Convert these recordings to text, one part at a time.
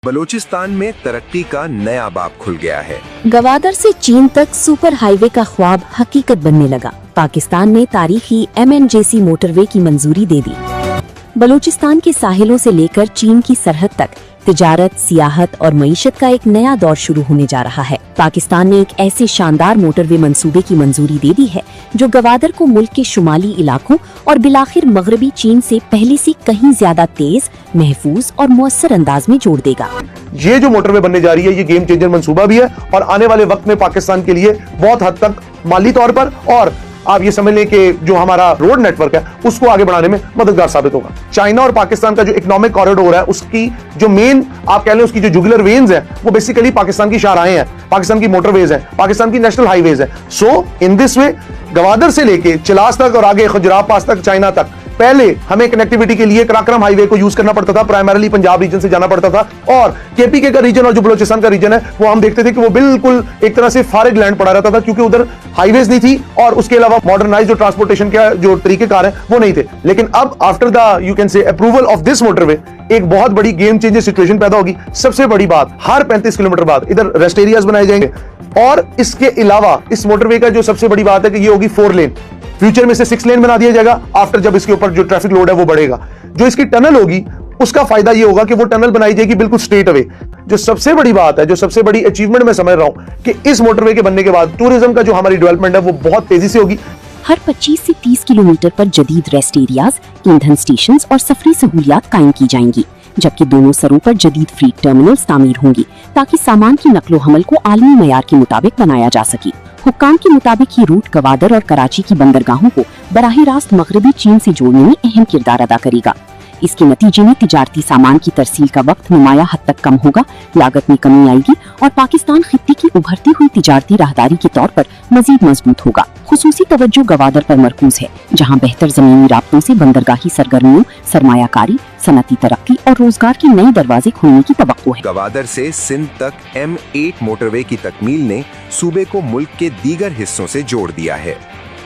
बलूचिस्तान में तरक्की का नया बाब खुल गया है। गवादर से चीन तक सुपर हाईवे का ख्वाब हकीकत बनने लगा। पाकिस्तान ने तारीखी MNJC मोटरवे की मंजूरी दे दी। बलूचिस्तान के साहिलों से लेकर चीन की सरहद तक तिजारत, सियाहत और मईशत का एक नया दौर शुरू होने जा रहा है। पाकिस्तान ने एक ऐसे शानदार मोटरवे मंसूबे की मंजूरी दे दी है जो गवादर को मुल्क के शुमाली इलाकों और बिलाखिर मगरबी चीन से पहले से कहीं ज्यादा तेज, महफूज और मुअस्सर अंदाज में जोड़ देगा। ये जो मोटरवे बनने जा रही है, ये गेम चेंजर मंसूबा भी है और आने वाले वक्त में पाकिस्तान के लिए बहुत हद तक माली तौर पर और आप ये समझ लें कि जो हमारा रोड नेटवर्क है उसको आगे बढ़ाने में मददगार साबित होगा। चाइना और पाकिस्तान का जो इकोनॉमिक कॉरिडोर है, उसकी जो मेन आप कह लें उसकी जो जुगुलर वेन्स है, वो बेसिकली पाकिस्तान की शाहराहें हैं, पाकिस्तान की मोटरवेज है, पाकिस्तान की नेशनल हाईवेज है। सो इन दिस वे गवादर से लेके चिलास तक और आगे खजुराह पास तक चाइना तक पहले हमें कनेक्टिविटी के लिए कराक्रम हाईवे को यूज करना पड़ता था, प्राइमरीली पंजाब रीजन से जाना पड़ता था और KPK का रीजन और जो बलूचिस्तान का रीजन है वो हम देखते थे कि वो बिल्कुल एक तरह से फारिग लैंड पड़ा रहता था क्योंकि उधर हाईवेज नहीं थी और उसके अलावा मॉडर्नाइज जो ट्रांसपोर्टेशन के जो तरीकेकार है वो नहीं थे। लेकिन अब after the you can say approval of this motorway एक बहुत बड़ी गेम चेंजर सिचुएशन पैदा होगी। सबसे बड़ी बात, हर 35 किलोमीटर बाद इधर रेस्ट एरियाज बनाए जाएंगे और इसके अलावा इस मोटरवे का जो सबसे बड़ी बात है कि ये होगी 4 लेन। फ्यूचर में से 6 लेन बना दिया जाएगा आफ्टर जब इसके ऊपर जो ट्रैफिक लोड है वो बढ़ेगा। जो इसकी टनल होगी उसका फायदा ये होगा कि वो टनल बनाई जाएगी बिल्कुल स्ट्रेट अवे। जो सबसे बड़ी बात है, जो सबसे बड़ी अचीवमेंट मैं समझ रहा हूं कि इस मोटरवे के बनने के बाद टूरिज्म का जो हमारी डेवलपमेंट है वो बहुत तेजी से होगी। हर 25 से 30 किलोमीटर पर जदीद रेस्ट एरियाज, ईंधन स्टेशन और सफरी सहूलियात कायम की जाएंगी, जबकि दोनों सरों पर जदीद फ्रीट टर्मिनल्स तामीर होंगी ताकि सामान की नकलो हमल को आलमी मयार के मुताबिक बनाया जा सके। हुक्काम के मुताबिक ये रूट गवादर और कराची की बंदरगाहों को बराह रास्त मगरबी चीन से जोड़ने में अहम किरदार अदा करेगा। इसके नतीजे में तिजारती सामान की तरसील का वक्त नुमाया हद तक कम होगा, लागत में कमी आएगी और पाकिस्तान खित्ते की उभरती हुई तिजारती राहदारी के तौर पर मजीद मजबूत होगा। खुसूसी तवज्जो गवादर पर मरकूज है, जहां बेहतर जमीनी राब्तों से बंदरगाही सरगर्मियों, सरमायाकारी, सनती तरक्की और रोजगार के नए दरवाजे खुलने की तवक्को है। गवादर से सिंध तक M8 मोटरवे की तकमील ने सूबे को मुल्क के दीगर हिस्सों से जोड़ दिया है।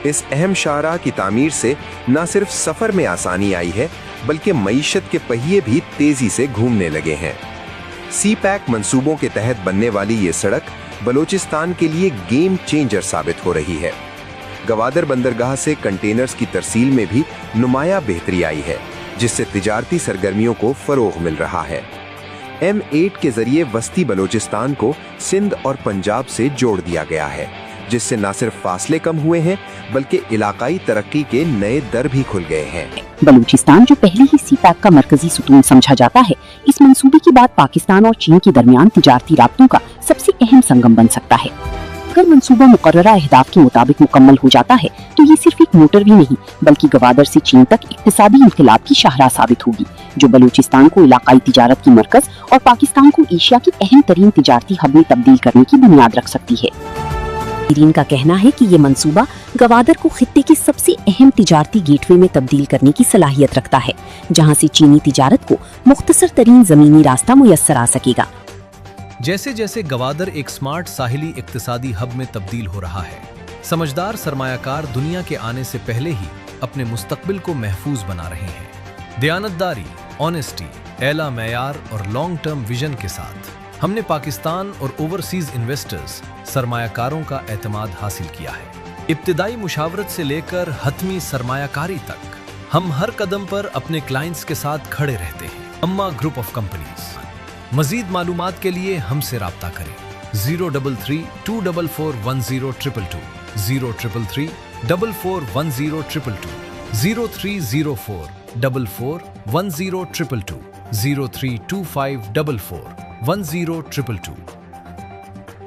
इस अहम शाहराह की तामीर से न सिर्फ सफर में आसानी आई है बल्कि मईशत के पहिए भी तेजी से घूमने लगे हैं। CPEC मंसूबों के तहत बनने वाली ये सड़क बलूचिस्तान के लिए गेम चेंजर साबित हो रही है। गवादर बंदरगाह से कंटेनर्स की तरसील में भी नुमाया बेहतरी आई है, जिससे तिजारती सरगर्मियों को फरोग मिल रहा है। M8 के जरिए वस्ती बलूचिस्तान को सिंध और पंजाब से जोड़ दिया गया है, जिससे न सिर्फ फासले कम हुए हैं बल्कि इलाकाई तरक्की के नए दर भी खुल गए हैं। बलूचिस्तान जो पहले ही CPEC का मरकजी सुतून समझा जाता है, इस मंसूबे के बाद पाकिस्तान और चीन के दरमियान तिजारती राब्तों का सबसे अहम संगम बन सकता है। अगर मंसूबा मुकर्ररा अहदाफ के मुताबिक मुकम्मल हो जाता है तो ये सिर्फ एक मोटरवे नहीं बल्कि गवादर से चीन तक इक्तिसादी इनकलाब की शाहराह साबित होगी, जो बलूचिस्तान को इलाकाई तिजारत की मरकज और पाकिस्तान को एशिया की अहम तरीन तिजारती हब में तब्दील करने की बुनियाद रख सकती है। इरीन का कहना है कि ये मंसूबा गवादर को खित्ते के सबसे अहम तिजारती गेटवे में तब्दील करने की सलाहियत रखता है, जहां से चीनी तिजारत को मुख्तसर तरीन जमीनी रास्ता मुयस्सर आ सकेगा। जैसे जैसे गवादर एक स्मार्ट साहिली इक्तिसादी हब में तब्दील हो रहा है, समझदार सरमायाकार दुनिया के आने से पहले ही अपने मुस्तकबिल को महफूज बना रहे हैं। दयानतदारी, ऑनेस्टी, एला मयार और लॉन्ग टर्म विजन के साथ हमने पाकिस्तान और ओवरसीज इन्वेस्टर्स, सरमायाकारों का एतमाद हासिल किया है। इब्तिदाई मुशावरत से लेकर हतमी सरमायाकारी तक हम हर कदम पर अपने क्लाइंट्स के साथ खड़े रहते हैं। अम्मा ग्रुप ऑफ कंपनीज। मजीद मालूमात के लिए हमसे राब्ता करें 033-244-1022, 033-4410222, 0304-441022, 0325441022।